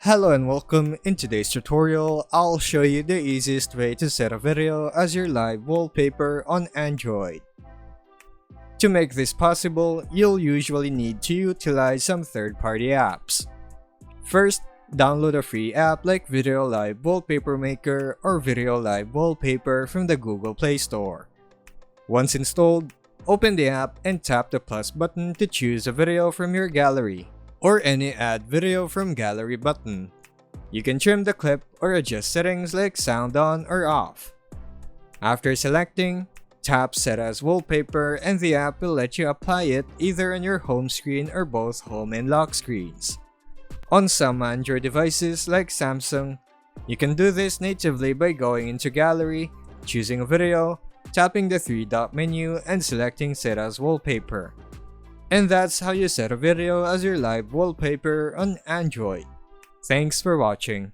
Hello and welcome. In today's tutorial, I'll show you the easiest way to set a video as your live wallpaper on Android. To make this possible, you'll usually need to utilize some third-party apps. First, download a free app like Video Live Wallpaper Maker or Video Live Wallpaper from the Google Play Store. Once installed, open the app and tap the plus button to choose a video from your gallery, or any Add Video from Gallery button. You can trim the clip or adjust settings like sound on or off. After selecting, tap Set as Wallpaper and the app will let you apply it either on your home screen or both home and lock screens. On some Android devices like Samsung, you can do this natively by going into Gallery, choosing a video, tapping the three-dot menu and selecting Set as Wallpaper. And that's how you set a video as your live wallpaper on Android. Thanks for watching.